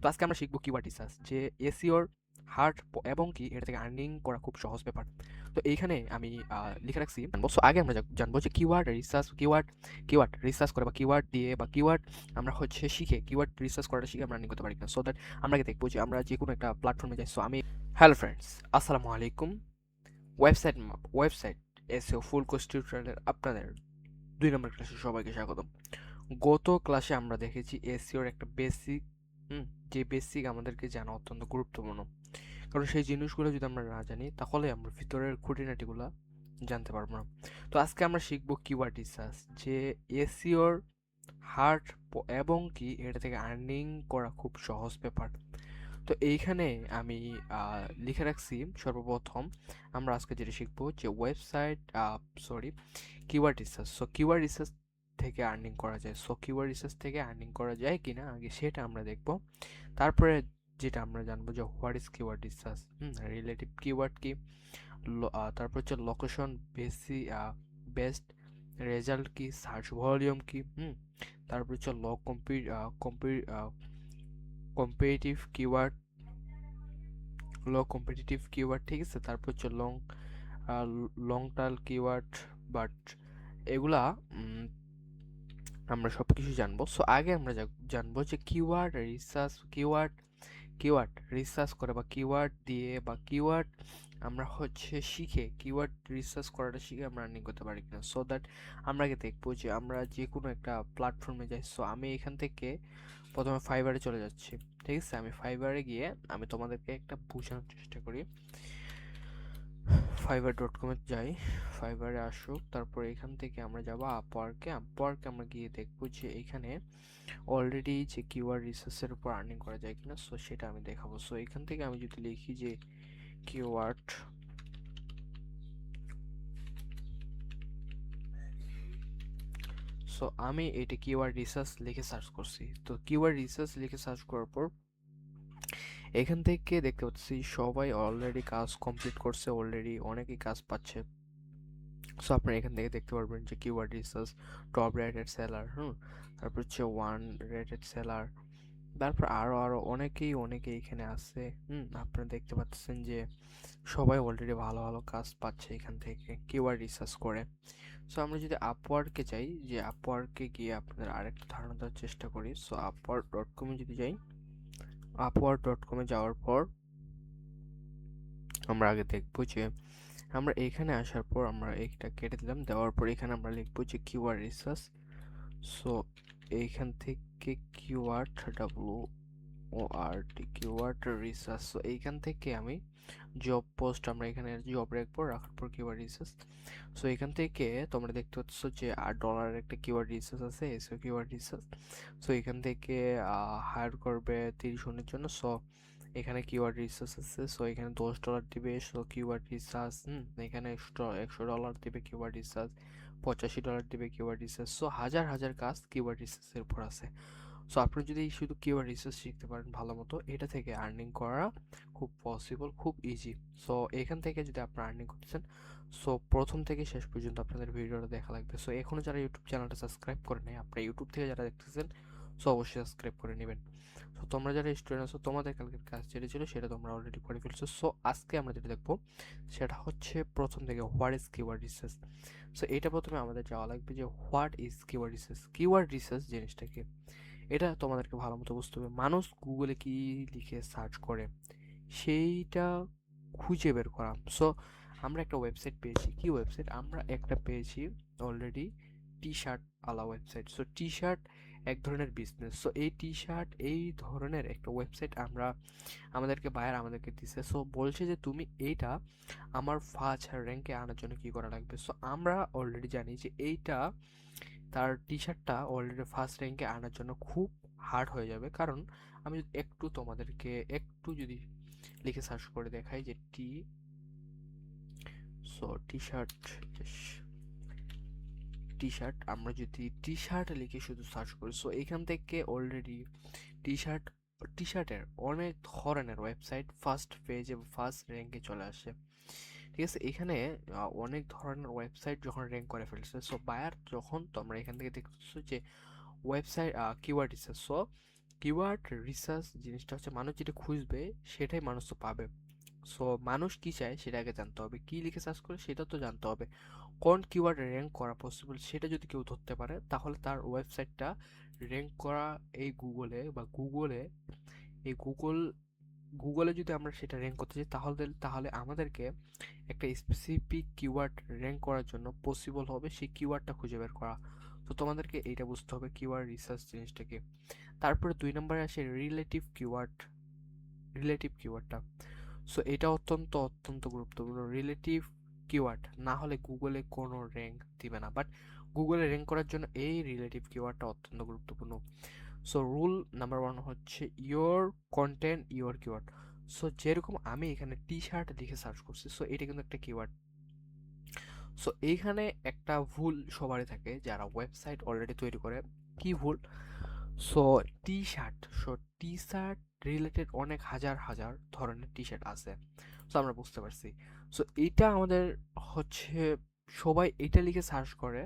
তো আজকে আমরা শিখবো কিওয়ার্ড রিসার্চ, যে এসইওর হার্ড এবং কি এটা থেকে আর্নিং করা খুব সহজ ব্যাপার। তো এইখানে আমি লিখে রাখছি জানবো। সো আগে আমরা জানবো যে কিওয়ার্ড রিসার্চ করে বা কিওয়ার্ড দিয়ে বা কিওয়ার্ড আমরা শিখে কিওয়ার্ড রিসার্চ করাটা শিখে আমরা আর্নিং করতে পারি কিনা। সো দ্যাট আমরা আগে দেখবো যে আমরা যে কোনো একটা প্ল্যাটফর্মে যাই। সো আমি হ্যালো ফ্রেন্ডস, আসসালামু আলাইকুম। ওয়েবসাইট এসইও ফুল কোর্স টিউটোরিয়ালের আপনাদের 2 নম্বর ক্লাসে সবাইকে স্বাগতম। গত ক্লাসে আমরা দেখেছি এসইওর একটা বেসিক, যে বেসিক আমাদেরকে জানা অত্যন্ত গুরুত্বপূর্ণ, কারণ সেই জিনিসগুলো যদি আমরা না জানি তাহলে আমরা ভিতরের খুঁটিনাটিগুলো জানতে পারবো না। তো আজকে আমরা শিখবো কিওয়ার্ড রিসার্চ, যে এসইওর হার্ড এবং কি এটা থেকে আর্নিং করা খুব সহজ ব্যাপার। তো এইখানে আমি লিখে রাখছি সর্বপ্রথম আমরা আজকে যেটা শিখবো যে keyword research. So keyword research থেকে আর্নিং করা যায়। সো কিওয়ার্ড রিসার্চ থেকে আর্নিং করা যায় কিনা আগে সেটা আমরা দেখব। তারপরে যেটা আমরা জানবো যে what is keyword research, relative keyword কি, তারপর হচ্ছে লোকেশন বেস্ট রেজাল্ট কি, সার্চ ভলিউম কি, তারপর হচ্ছে কম্পিটিটিভ কিওয়ার্ড, কিওয়ার্ড, ঠিক আছে। তারপর হচ্ছে লং টাল কিওয়ার্ড, বাট এগুলা আমরা সব কিছু জানবো। সো আগে আমরা জানবো যে কিওয়ার্ড রিসার্চ করে বা কিওয়ার্ড দিয়ে বা কিওয়ার্ড আমরা শিখে কিওয়ার্ড রিসার্চ করাটা শিখে আমরা আর্নিং করতে পারি কিনা। সো দ্যাট আমরা আগে দেখবো যে আমরা যে কোনো একটা প্ল্যাটফর্মে যাই। সো আমি এখান থেকে প্রথমে ফাইবারে চলে যাচ্ছি, ঠিক আছে। আমি ফাইবারে গিয়ে আমি তোমাদেরকে একটা বোঝানোর চেষ্টা করি। fiverr.com-এ যাই, ফাইবারে আসুক, তারপর এখান থেকে আমরা যাব আপওয়ার্কে আমরা গিয়ে দেখবো যে এখানে অলরেডি যে কিওয়ার্ড রিসার্চের উপর আর্নিং করা যায় কিনা। সো সেটা আমি দেখাবো। সো এখান থেকে আমি যদি লিখি যে কিওয়ার্ড, সো আমি এটা কিওয়ার্ড রিসার্চ লিখে সার্চ করছি। তো কিওয়ার্ড রিসার্চ লিখে সার্চ করার পর এখান থেকে দেখতে পাচ্ছি সবাই অলরেডি কাজ কমপ্লিট করছে, অলরেডি অনেকেই কাজ পাচ্ছে। সো আপনারা এখান থেকে দেখতে পারবেন যে keyword research top rated seller, তারপর হচ্ছে ওয়ান রেটেড সেলার, তারপর আরো অনেকেই এখানে আছে। আপনারা দেখতে পাচ্ছেন যে সবাই অলরেডি ভালো ভালো কাজ পাচ্ছে এখান থেকে কিওয়ার্ড রিসার্চ করে। সো আমরা যদি আপওয়ার্কে যাই, যে আপওয়ার্কে গিয়ে আপনাদের আরেকটা ধারণা দেওয়ার চেষ্টা করি। সো আপওয়ার্ক.com-এ যদি যাই, আপওয়ার্ক.com-এ যাওয়ার পর আমরা আগে দেখবো যে আমরা এখানে আসার পর আমরা এইটা কেটে দিলাম, দেওয়ার পর এখানে আমরা লিখবো যে কিওয়ার্ড রিসার্চ। সো এইখান থেকে কিওয়ার্ড রিসার্চ। সো এইখান থেকে আমি জব পোস্ট, আমরা এখানে জব রাখবো, রাখার পর কিওয়ার্ড রিসার্চ। সো এখান থেকে তোমরা দেখতে পাচ্ছ যে $8 একটা কিওয়ার্ড রিসার্চ আছে, এসও কিওয়ার্ড রিসার্চ। সো এখান থেকে হায়ার করবে 30 জনের জন্য। সো এখানে কিওয়ার্ড রিসার্চ আছে। সো এখানে $10 দিবে। সো কিওয়ার্ড রিসার্চ, এখানে $100 দিবে কিওয়ার্ড রিসার্চ, $85 দিবে কিওয়ার্ড রিসার্চ। সো হাজার হাজার কাজ কিওয়ার্ড রিসার্চের উপর আছে। সো আপনি যদি শুধু কিওয়ার্ড রিসার্চ শিখতে পারেন ভালো মতো, এটা থেকে আর্নিং করা খুব পসিবল, খুব ইজি। সো এখান থেকে যদি আপনি আর্নিং করতেছেন, সো প্রথম থেকে শেষ পর্যন্ত আপনাদের ভিডিওটা দেখা লাগবে। সো এখনও যারা ইউটিউব চ্যানেলটা সাবস্ক্রাইব করে নেই, আপনারা ইউটিউব থেকে যারা দেখতেছেন, সো অবশ্যই সাবস্ক্রাইব করে নেবেন। সো তোমরা যারা স্টুডেন্ট আছো, তোমাদের কালকের কাজ যেটা ছিল সেটা তোমরা অলরেডি করে ফেলছো। সো আজকে আমরা যেটা দেখবো সেটা হচ্ছে প্রথম থেকে what is keyword research. So এটা প্রথমে আমাদের যাওয়া লাগবে যে what is keyword research. Keyword research জিনিসটা কি, এটা তোমাদেরকে ভালো মতো বুঝতে হবে। মানুষ গুগলে কি লিখে সার্চ করে সেইটা খুঁজে বের করা। সো আমরা একটা ওয়েবসাইট পেয়েছি, কি ওয়েবসাইট আমরা একটা পেয়েছি অলরেডি, টি শার্ট আলা ওয়েবসাইট। সো টি শার্ট এক ধরনের বিজনেস। সো এই টি শার্ট এই ধরনের একটা ওয়েবসাইট আমাদেরকে বায়ার আমাদেরকে দিছে। সো বলছে যে তুমি এইটা আমার ফার্স্ট র্যাঙ্কে আনার জন্য কি করা লাগবে। সো আমরা অলরেডি জানি যে এইটা তার টি শার্টটা অলরেডি ফার্স্ট র্যাঙ্কে আনার জন্য খুব হার্ড হয়ে যাবে। কারণ আমি যদি তোমাদেরকে একটু যদি লিখে সার্চ করে দেখাই যে টি শার্ট, আমরা যদি টি শার্ট লিখে শুধু সার্চ করি, সো এখান থেকে অলরেডি টি শার্ট টি শার্টের অনেক ধরনের ওয়েবসাইট ফার্স্ট পেজে ফার্স্ট র্যাঙ্কে চলে আসে, ঠিক আছে। এখানে অনেক ধরনের ওয়েবসাইট যখন র্যাঙ্ক করে ফেলছে, সো বায়ার যখন তোমরা এখান থেকে দেখতেছো যে website keyword research. So keyword research জিনিসটা হচ্ছে মানুষ যেটা খুঁজবে সেটাই মানুষ তো পাবে। সো মানুষ কি চায় সেটা আগে জানতে হবে, কি লিখে সার্চ করে সেটা তো জানতে হবে। কোন কিওয়ার্ড র্যাঙ্ক করা পসিবল সেটা যদি কেউ ধরতে পারে তাহলে তার ওয়েবসাইটটা র্যাঙ্ক করা এই গুগলে বা গুগলে এই গুগলে যদি আমরা সেটা র্যাঙ্ক করতে চাই তাহলে তাহলে আমাদেরকে একটা স্পেসিফিক কিওয়ার্ড র্যাঙ্ক করার জন্য পসিবল হবে সেই কিওয়ার্ডটা খুঁজে বের করা। তো তোমাদেরকে এইটা বুঝতে হবে কিওয়ার্ড রিসার্চ জিনিসটাকে। তারপরে 2 নম্বরে আসে রিলেটিভ কিওয়ার্ডটা। সো এটা অত্যন্ত অত্যন্ত গুরুত্বপূর্ণ। রিলেটিভ কিওয়ার্ড না হলে গুগলে কোনো র্যাঙ্ক দিবে না, বাট গুগলে র্যাঙ্ক করার জন্য এই রিলেটিভ কিওয়ার্ডটা অত্যন্ত গুরুত্বপূর্ণ। সো রুল নাম্বার 1 হচ্ছে your content your keyword. So যেরকম আমি এখানে টি শার্ট লিখে সার্চ করছি, সো এটা কিন্তু একটা কিওয়ার্ড। সো এইখানে একটা ভুল সবারই থাকে যারা ওয়েবসাইট অলরেডি তৈরি করে। কি ভুল? So T shirt, T shirt related অনেক হাজার হাজার ধরনের টি শার্ট আছে। সো আমরা বুঝতে পারছি। সো এইটা আমাদের হচ্ছে সবাই এটা লিখে সার্চ করে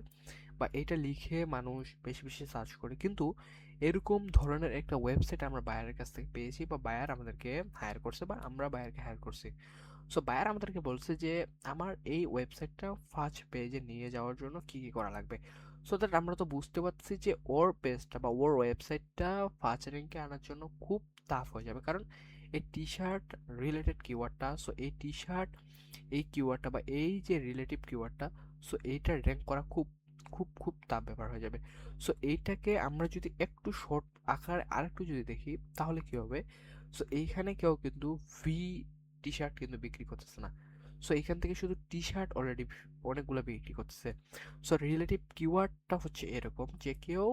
বা এটা লিখে মানুষ বেশি বেশি সার্চ করে, কিন্তু এরকম ধরনের একটা ওয়েবসাইট আমরা বায়ারের কাছ থেকে পেয়েছি বা বায়ার আমাদেরকে হায়ার করছে বা আমরা বায়ারকে হায়ার করছি। সো বায়ার আমাদেরকে বলছে যে আমার এই ওয়েবসাইটটা ফার্স্ট পেজে নিয়ে যাওয়ার জন্য কি কি করা লাগবে। সো দ্যাট আমরা তো বুঝতে পারছি যে ওর পেজটা বা ওর ওয়েবসাইটটা ফার্স্ট র্যাঙ্কে আনার জন্য খুব টাফ হয়ে যাবে, কারণ এই টি শার্ট রিলেটেড কিওয়ার্ডটা, সো এই টি শার্ট এই কিওয়ার্ডটা বা এই যে রিলেটিভ কিওয়ার্ডটা, সো এইটা র্যাঙ্ক করা খুব খুব খুব টাফ ব্যাপার হয়ে যাবে। সো এইটাকে আমরা যদি একটু শর্ট আকারে আরেকটু যদি দেখি তাহলে কি হবে। সো এইখানে কেউ কিন্তু ভি টি শার্ট কিন্তু বিক্রি করতেছে না। সো এখান থেকে শুধু টি শার্ট অলরেডি অনেকগুলো বিক্রি করতেছে। সো রিলেটিভ কিওয়ার্ডটা হচ্ছে এরকম যে কেউ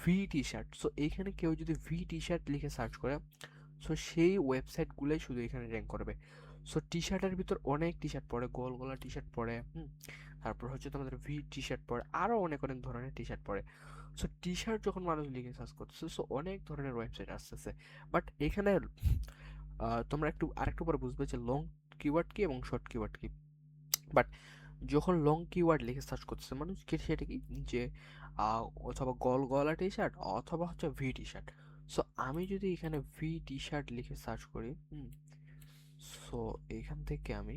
ভি টি শার্ট, সো এইখানে কেউ যদি ভি টি শার্ট লিখে সার্চ করে, সো সেই ওয়েবসাইটগুলোই শুধু এখানে র্যাঙ্ক করবে। সো টি শার্টের ভিতর অনেক টি শার্ট পড়ে, গোল গলা টি শার্ট পড়ে, তারপর হচ্ছে তোমাদের ভি টি শার্ট পড়ে, আরও অনেক অনেক ধরনের টি শার্ট পড়ে। সো টি শার্ট যখন মানুষ লিখে সার্চ করতেছে, সো অনেক ধরনের ওয়েবসাইট আসতেছে। বাট এখানে তোমরা একটু আরেকটু পরে বুঝবে যে লং কিওয়ার্ড কি এবং শর্ট কিওয়ার্ড কি। বাট যখন লং কিওয়ার্ড লিখে সার্চ করতেছে মানুষ কি সেটা কি যে অথবা গলা টি শার্ট অথবা হচ্ছে ভি টি শার্ট। সো আমি যদি এখানে ভি টি শার্ট লিখে সার্চ করি, সো এখান থেকে আমি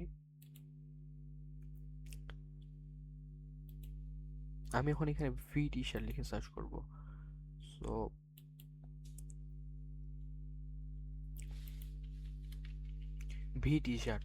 আমি এখন এখানে ভি টি শার্ট লিখে সার্চ করব। So V T shirt,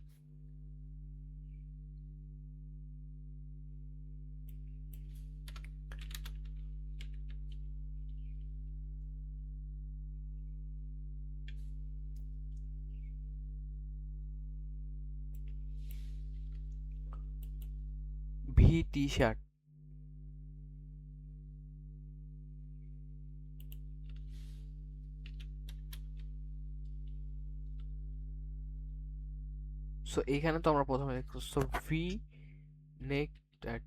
V T shirt. So এইখানে তো আমরা প্রথমে দেখো so V neck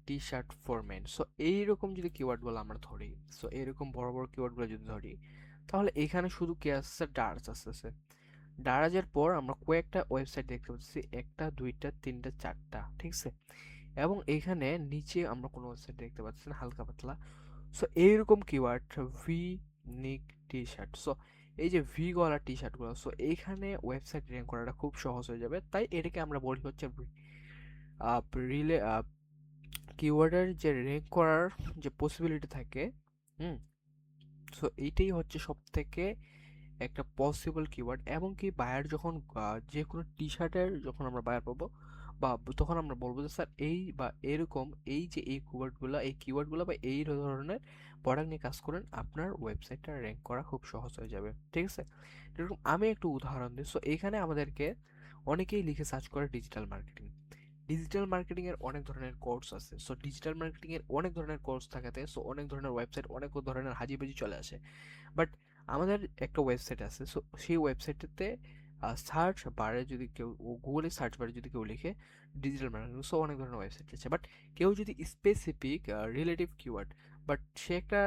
T shirt for men. সো এইরকম যদি কিওয়ার্ডগুলো আমরা ধরি, সো এরকম বড় বড় কিওয়ার্ডগুলো যদি ধরি, তাহলে এখানে শুধু কি আসছে, ডার্স আসতেছে। ডারাজের পর আমরা কয়েকটা ওয়েবসাইট দেখতে পাচ্ছি, একটা দুইটা তিনটা চারটা, ঠিক আছে। এবং এইখানে নিচে আমরা কোনো ওয়েবসাইট দেখতে পাচ্ছি না, হালকা পাতলা। সো এইরকম কিওয়ার্ড ভি নিক টি শার্ট, সো এই যে ভি গলা টি শার্টগুলো, সো এইখানে ওয়েবসাইট র্যাঙ্ক করাটা খুব সহজ হয়ে যাবে। তাই এটাকে আমরা বলি হচ্ছে রিলে কিওয়ার্ডের যে র্যাঙ্ক করার যে পসিবিলিটি থাকে। হুম সো এইটাই হচ্ছে সব থেকে একটা পসিবল কিওয়ার্ড। এবং কি বায়ার যখন যে কোনো টি শার্টের যখন আমরা বায়ার পাবো বা তখন আমরা বলবো যে স্যার এই বা এরকম এই যে এই কিওয়ার্ডগুলো বা এই ধরনের প্রোডাক্ট নিয়ে কাজ করেন, আপনার ওয়েবসাইটটা র্যাঙ্ক করা খুব সহজ হয়ে যাবে, ঠিক আছে। এরকম আমি একটু উদাহরণ দিই। সো এখানে আমাদেরকে অনেকেই লিখে সার্চ করে ডিজিটাল মার্কেটিং। ডিজিটাল মার্কেটিং এর অনেক ধরনের কোর্স আছে। সো ডিজিটাল মার্কেটিং এর অনেক ধরনের কোর্স থাকাতে সো অনেক ধরনের ওয়েবসাইট অনেক ধরনের হাজিবাজি চলে আসে। বাট আমাদের একটা ওয়েবসাইট আছে, সো সেই ওয়েবসাইটটাতে সার্চ বারে যদি কেউ গুগলে সার্চ বারে যদি কেউ লিখে ডিজিটাল মার্কেটিং, সো অনেক ধরনের ওয়েবসাইট আছে। বাট কেউ যদি স্পেসিফিক রিলেটিভ কিওয়ার্ড, বাট সে একটা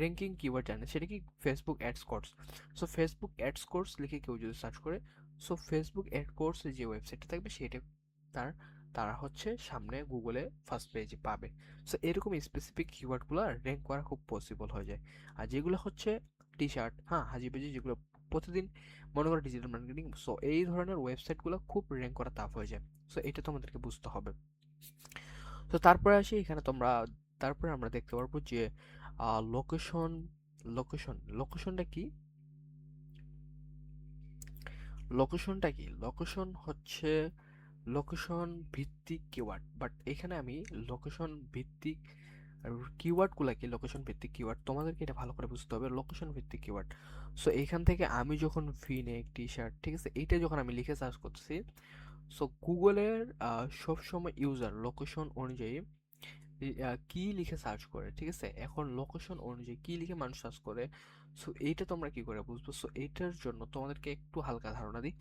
র্যাঙ্কিং কিওয়ার্ড জানে, সেটা কি Facebook ads course. So Facebook ads course লিখে কেউ যদি সার্চ করে, সো ফেসবুক অ্যাড কোর্স যে ওয়েবসাইটটা থাকবে সেটা তার তারা হচ্ছে সামনে গুগলে ফার্স্ট পেজে পাবে। সো এরকম স্পেসিফিক কিওয়ার্ডগুলো র্যাঙ্ক করা খুব পসিবল হয়ে যায়। আর যেগুলো হচ্ছে টি শার্ট, হ্যাঁ, হাজিবাজি যেগুলো প্রতিদিন মনে করো ডিজিটাল মার্কেটিং, সো এই ধরনের ওয়েবসাইটগুলো খুব র্যাঙ্ক করা টাফ হয়ে যায়। সো এটা তোমাদেরকে বুঝতে হবে। তো তারপরে আসি এখানে তারপরে আমরা দেখতে পারবো যে লোকেশন। লোকেশনটা কি? লোকেশন হচ্ছে লোকেশন ভিত্তিক কিওয়ার্ড, বাট এখানে আমি লোকেশন ভিত্তিক কিওয়ার্ডগুলো কি, লোকেশন ভিত্তিক কিওয়ার্ড তোমাদেরকে এটা ভালো করে বুঝতে হবে। লোকেশন ভিত্তিক কিওয়ার্ড, সো এইখান থেকে আমি যখন ভি-নেক টি শার্ট, ঠিক আছে, এইটা যখন আমি লিখে সার্চ করছি, সো গুগলের সবসময় ইউজার লোকেশন অনুযায়ী কি লিখে সার্চ করে, ঠিক আছে, এখন লোকেশন অনুযায়ী কি লিখে মানুষ সার্চ করে। সো এইটা তোমরা কি করে বুঝবো? সো এইটার জন্য তোমাদেরকে একটু হালকা ধারণা দিই।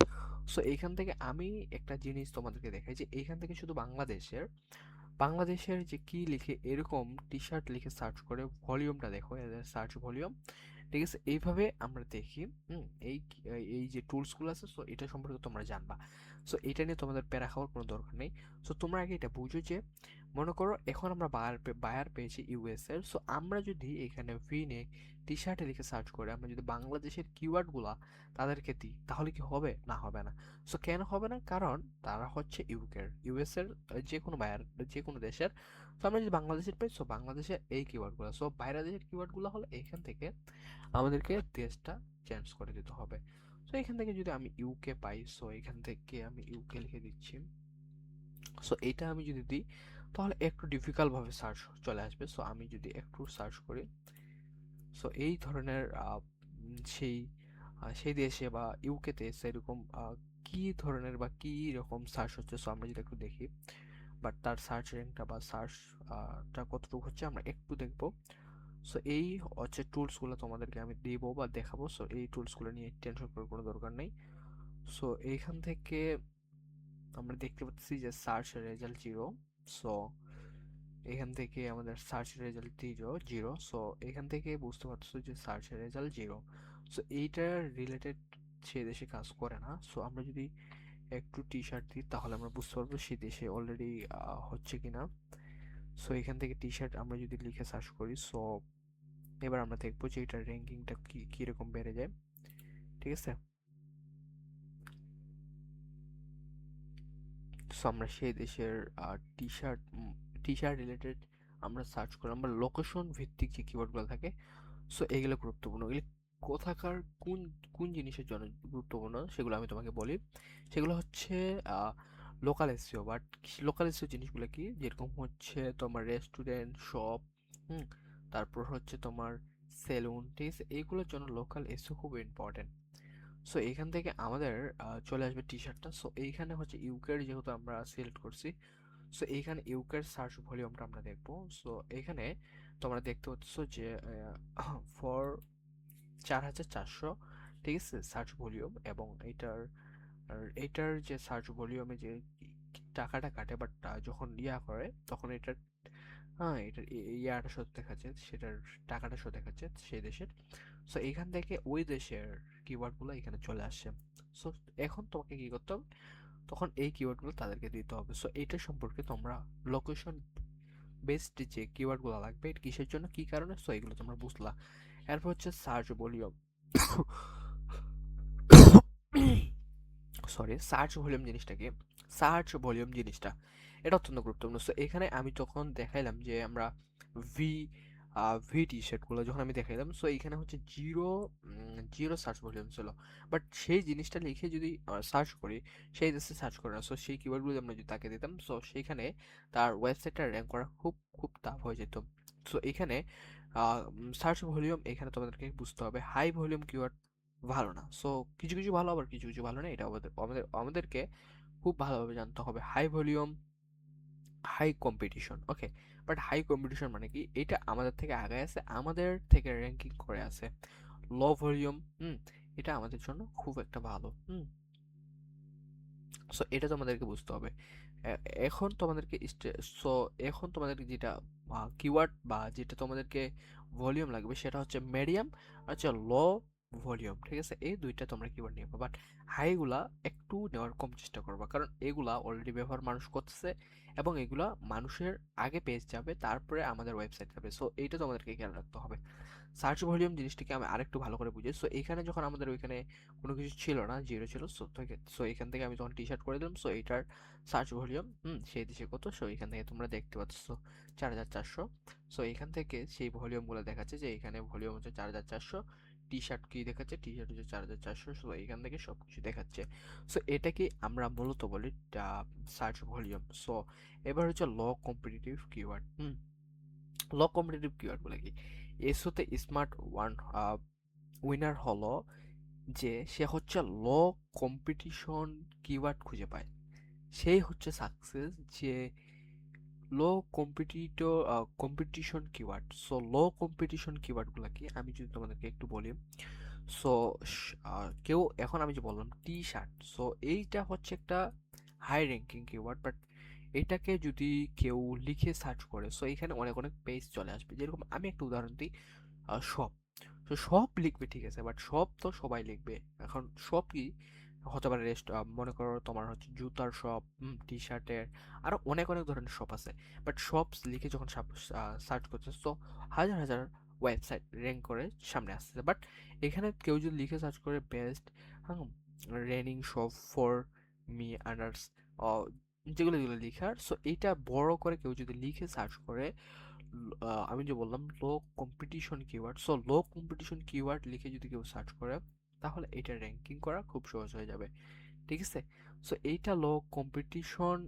সো এইখান থেকে আমি একটা জিনিস তোমাদেরকে দেখাই যে এইখান থেকে শুধু বাংলাদেশের যে কি লিখে এরকম টি শার্ট লিখে সার্চ করে ভলিউমটা দেখো, এদের সার্চ ভলিউম, ঠিক আছে, এইভাবে আমরা দেখি। এই এই যে টুলসগুলো আছে, সো এটা সম্পর্কে তোমরা জানবা। সো এটা নিয়ে তোমাদের প্যারা খাওয়ার কোনো দরকার নেই। সো তোমরা আগে এটা বুঝো যে মনে করো এখন আমরা বায়ার পেয়েছি ইউএস এর, সো আমরা যদি এখানে ভিনেক টি শার্টে লিখে সার্চ করে আমরা যদি বাংলাদেশের কিওয়ার্ডগুলা তাদেরকে দিই, তাহলে কি হবে? না, হবে না। সো কেন হবে না? কারণ তারা হচ্ছে ইউএস এর যে কোনো বায়ার, যে কোনো দেশের। তো আমরা যদি বাংলাদেশের পাই, সো বাংলাদেশের এই কিওয়ার্ডগুলো, সো বাইরের দেশের কিওয়ার্ডগুলো হলে এইখান থেকে আমাদেরকে দেশটা চেঞ্জ করে দিতে হবে। সো এখান থেকে যদি আমি ইউকে পাই, সো এখান থেকে আমি ইউকে লিখে দিচ্ছি। সো এটা আমি যদি দিই তাহলে একটু ডিফিকাল্ট ভাবে সার্চ চলে আসবে। সো আমি যদি একটু সার্চ করি, সো এই ধরনের সেই সেই দেশে বা ইউকেতে সেরকম কি ধরনের বা কি রকম সার্চ হচ্ছে, সো আমরা যদি একটু দেখি, বাট তার সার্চ র্যাঙ্কটা বা সার্চটা কতটুকু হচ্ছে আমরা একটু দেখবো। সো এই হচ্ছে টুলসগুলো তোমাদেরকে আমি দিব বা দেখাবো। সো এই টুলসগুলো নিয়ে টেনশন করার কোনো দরকার নেই। সো এইখান থেকে আমরা দেখতে পাচ্ছি যে সার্চ রেজাল্ট জিরো। সো এখান থেকে আমাদের সার্চ রেজাল্ট জিরো। সো এখান থেকে বুঝতে পারছো যে সার্চ রেজাল্ট জিরো। সো এইটার রিলেটেড সে দেশে কাজ করে না। সো আমরা যদি একটু টি শার্ট দিই তাহলে আমরা বুঝতে পারবো সে দেশে অলরেডি হচ্ছে কিনা। সো এখান থেকে টি শার্ট আমরা যদি লিখে সার্চ করি, সো এবার আমরা দেখবো যে এটার র্যাঙ্কিংটা কিরকম বেড়ে যায়, ঠিক আছে। সো আমরা সেই দেশের T shirt T shirt related আমরা সার্চ করলাম, বা লোকেশন ভিত্তিক যে কিওয়ার্ডগুলো থাকে, সো এগুলো গুরুত্বপূর্ণ। এগুলি কোথাকার কোন কোন জিনিসের জন্য গুরুত্বপূর্ণ সেগুলো আমি তোমাকে বলি। সেগুলো হচ্ছে local SEO, but local SEO জিনিসগুলো কি, যেরকম হচ্ছে তোমার রেস্টুরেন্ট, শপ, হুম, তারপর হচ্ছে তোমার সেলুন, ঠিক আছে, এইগুলোর জন্য লোকাল এসইও খুব ইম্পর্টেন্ট। সো এইখান থেকে আমাদের চলে আসবে টি শার্টটা। সো এইখানে হচ্ছে ইউকের যেহেতু আমরা সিলেক্ট করছি, সো এইখানে ইউকের সার্চ ভলিউমটা আমরা দেখবো। সো এখানে তোমরা দেখতে পাচ্ছ যে ফর 4400, ঠিক আছে, সার্চ ভলিউম, এবং এইটার যে সার্চ ভলিউমে যে টাকাটা কাটে, বাট যখন ইয়া করে তখন এটার, হ্যাঁ, এটার ইয়াটা শো দেখাচ্ছে, সেটার টাকাটা শো দেখাচ্ছে সেই দেশের। সো এখান থেকে ওই দেশের কিওয়ার্ডগুলো এখানে চলে আসছে। সো এখন তোমাকে কি করতে হবে, তখন এই কিওয়ার্ডগুলো তাদেরকে দিতে হবে। সো এইটা সম্পর্কে তোমরা লোকেশন বেসড যে কিওয়ার্ডগুলো লাগবে এটা কিসের জন্য, কি কারণে, সো এগুলো তোমরা বুঝলা। এরপর হচ্ছে search volume. Sorry, search volume জিনিসটা কি? সার্চ ভলিউম জিনিসটা এটা অত্যন্ত গুরুত্বপূর্ণ। সো এখানে আমি যখন দেখাইলাম যে আমরা ভি ভি টি শার্টগুলো যখন আমি দেখাইলাম, সো এইখানে হচ্ছে জিরো সার্চ ভলিউম ছিল, বাট সেই জিনিসটা লিখে যদি সার্চ করি, সেই দেশে সার্চ করে না, সো সেই কিওয়ার্ডগুলো আমরা যদি তাকে দিতাম, সো সেইখানে তার ওয়েবসাইটটা র্যাঙ্ক করা খুব খুব টাফ হয়ে যেত। সো এখানে সার্চ ভলিউম এখানে তোমাদেরকে বুঝতে হবে, হাই ভলিউম কিওয়ার্ড ভালো না। সো কিছু কিছু ভালো, আবার কিছু কিছু ভালো না, এটা আমাদেরকে খুব ভালোভাবে জানতে হবে। High volume, high competition, okay, but high competition মানে কি, এটা আমাদের থেকে আগে আছে, আমাদের থেকে র্যাঙ্কিং করে আছে। লো ভলিউম, এটা আমাদের জন্য খুব একটা ভালো, সো এটা তোমাদেরকে বুঝতে হবে। এখন তোমাদেরকে সো এখন তোমাদেরকে যেটা কিওয়ার্ড বা যেটা তোমাদেরকে ভলিউম লাগবে সেটা হচ্ছে মিডিয়াম, আচ্ছা লো ভলিউম, ঠিক আছে, এই দুইটা তোমরা কিওয়ার্ড নিবে, বাট হাইগুলা একটু নেওয়ার কম চেষ্টা করবা, কারণ এগুলা অলরেডি ব্যবহার মানুষ করতেছে এবং এগুলা মানুষের আগে পেজ যাবে, তারপরে আমাদের ওয়েবসাইট যাবে। সো এইটা তোমাদেরকে খেয়াল রাখতে হবে। সার্চ ভলিউম জিনিসটাকে আমি আরেকটু ভালো করে বুঝি। সো এখানে যখন আমাদের ওইখানে কোনো কিছু ছিল না, জিরো ছিল, সো এখান থেকে আমি যখন টি শার্ট করে দিলাম, সো এইটার সার্চ ভলিউম সেই দেশে কত, সো এখান থেকে তোমরা দেখতে পাচ্ছ 4400। সো এখান থেকে সেই ভলিউমগুলো দেখাচ্ছে যে এখানে ভলিউম হচ্ছে 4400, টি শার্ট কি দেখাচ্ছে, টি শার্ট হচ্ছে 4400। সো এখান থেকে সব কিছু দেখাচ্ছে। সো এটাকে আমরা মূলত বলি সার্চ ভলিউম। সো এবার হচ্ছে ল কম্পিটিটিভ কিওয়ার্ড। ল কম্পিটিটিভ কিওয়ার্ড বলে কি, এসওতে স্মার্ট ওয়ান উইনার হলো যে সে হচ্ছে ল কম্পিটিশন কিওয়ার্ড খুঁজে পায়, সেই হচ্ছে সাকসেস। যে low competitor competition keyword. So low competition কিওয়ার্ডগুলো কি আমি যদি তোমাদেরকে একটু বলি। সো কেউ এখন আমি যে বললাম টি শার্ট, সো এইটা হচ্ছে একটা হাই র্যাঙ্কিং কিওয়ার্ড, বাট এটাকে যদি কেউ লিখে সার্চ করে, সো এখানে অনেক অনেক পেজ চলে আসবে। যেরকম আমি একটা উদাহরণ দিই, শপ। তো সব লিখবে ঠিক আছে, বাট সব তো সবাই লিখবে। এখন সব কি হতে পারে, মনে করো তোমার হচ্ছে জুতার শপ, টি শার্টের, আরো অনেক অনেক ধরনের শপ আছে। বাট শপ লিখে যখন সার্চ করছে, তো হাজার হাজার ওয়েবসাইট র্যাঙ্ক করে সামনে আসছে। বাট এখানে কেউ যদি লিখে সার্চ করে best running shop for me আন্ডার্স, যেগুলো যেগুলো লিখার, সো এইটা বড় করে কেউ যদি লিখে সার্চ করে, আমি যে বললাম লো competition keyword, so low competition keyword লিখে যদি কেউ সার্চ করে, তাহলে এটা র্যাঙ্কিং করা খুব সহজ হয়ে যাবে। ঠিক আছে। সো এইটা লো কম্পিটিশন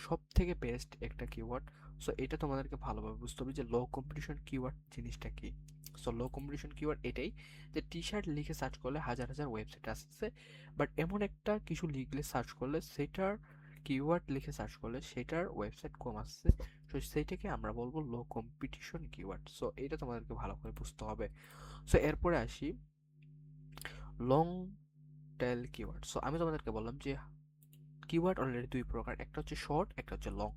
সব থেকে বেস্ট একটা কিওয়ার্ড। সো এটা তোমাদেরকে ভালোভাবে বুঝতে হবে যে লো কম্পিটিশন কিওয়ার্ড জিনিসটা কি। সো লো কম্পিটিশন কিওয়ার্ড এটাই, যে টি শার্ট লিখে সার্চ করলে হাজার হাজার ওয়েবসাইট আসছে, বাট এমন একটা কিছু লিখলে সার্চ করলে সেটার কিওয়ার্ড লিখে সার্চ করলে সেটার ওয়েবসাইট কম আসছে, তো সেইটাকে আমরা বলবো লো কম্পিটিশন কিওয়ার্ড। সো এটা তোমাদেরকে ভালো করে বুঝতে হবে। সো এরপরে আসি লং টেল কিওয়ার্ড। সো আমি তোমাদেরকে বললাম যে কিওয়ার্ড অলরেডি দুই প্রকার, একটা হচ্ছে শর্ট, একটা হচ্ছে লং।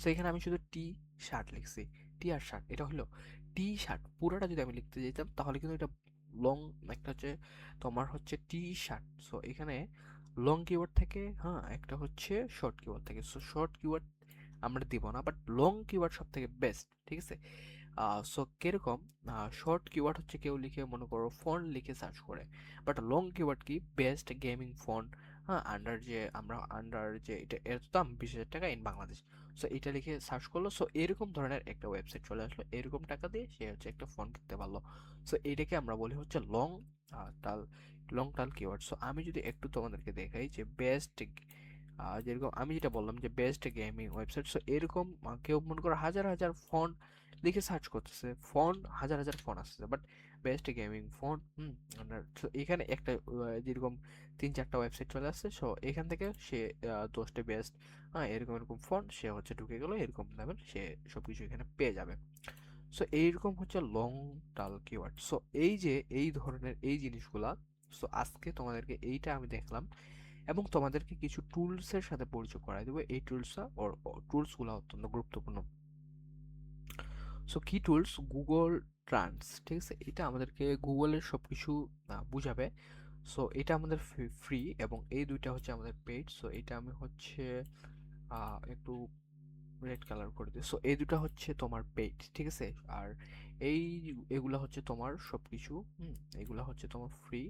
সো এখানে আমি শুধু টি শার্ট লিখছি, টি আর শার্ট, এটা হলো টি শার্ট। পুরোটা যদি আমি লিখতে যেতাম তাহলে কিন্তু এটা লং। একটা হচ্ছে তোমার হচ্ছে টি শার্ট। সো এখানে লং কিওয়ার্ড থেকে, হ্যাঁ, একটা হচ্ছে শর্ট কিওয়ার্ড থেকে। সো শর্ট কিওয়ার্ড আমরা দিব না, বাট লং কিওয়ার্ড সব থেকে বেস্ট। ঠিক আছে। সো কিরকম, শর্ট কিওয়ার্ড হচ্ছে কেউ লিখে মনে করো ফোন লিখে সার্চ করে, বাট লং কিওয়ার্ড কি বেস্ট গেমিং ফোন, হ্যাঁ, আন্ডার যে এটা এর দাম 20,000 টাকা ইন বাংলাদেশ। সো এটা লিখে সার্চ করলো, সো এরকম ধরনের একটা ওয়েবসাইট চলে আসলো, এরকম টাকা দিয়ে সে হচ্ছে একটা ফোন কিনতে পারলো। সো এটাকে আমরা বলি হচ্ছে টাল লং টাল কিওয়ার্ড। সো আমি যদি একটু তোমাদেরকে দেখাই যে বেস্ট, যেরকম আমি যেটা বললাম যে বেস্ট গেমিং ওয়েবসাইট, সো এরকম কেউ মনে করো হাজার হাজার ফোন লিখে সার্চ করতেছে, ফোন হাজার হাজার ফোন আসছে, but best gaming phone, so এখানে একটা যেরকম 3-4টা ওয়েবসাইট চলে আসছে। সো এখান থেকে সে 10টা বেস্ট, হ্যাঁ, এরকম এরকম ফোন সে হচ্ছে ঢুকে গেল, এরকম লেভেল সে সবকিছু এখানে পেয়ে যাবে। সো এইরকম হচ্ছে লং টাল কিওয়ার্ড। সো এই যে এই ধরনের এই জিনিসগুলা, সো আজকে তোমাদেরকে এইটা আমি দেখলাম, এবং তোমাদেরকে কিছু টুলসের সাথে পরিচয় করাই দেবো। এই টুলসগুলো অত্যন্ত গুরুত্বপূর্ণ। সো কি টুলস, গুগল ট্রান্স, ঠিক আছে, এটা আমাদেরকে গুগলের সব কিছু বুঝাবে। সো এটা আমাদের ফ্রি, এবং এই দুইটা হচ্ছে আমাদের পেইড। সো এটা আমি হচ্ছে একটু রেড কালার করে দিই। সো এই দুটো হচ্ছে তোমার পেইড, ঠিক আছে। আর এই এগুলা হচ্ছে তোমার সবকিছু, এগুলা হচ্ছে তোমার ফ্রি।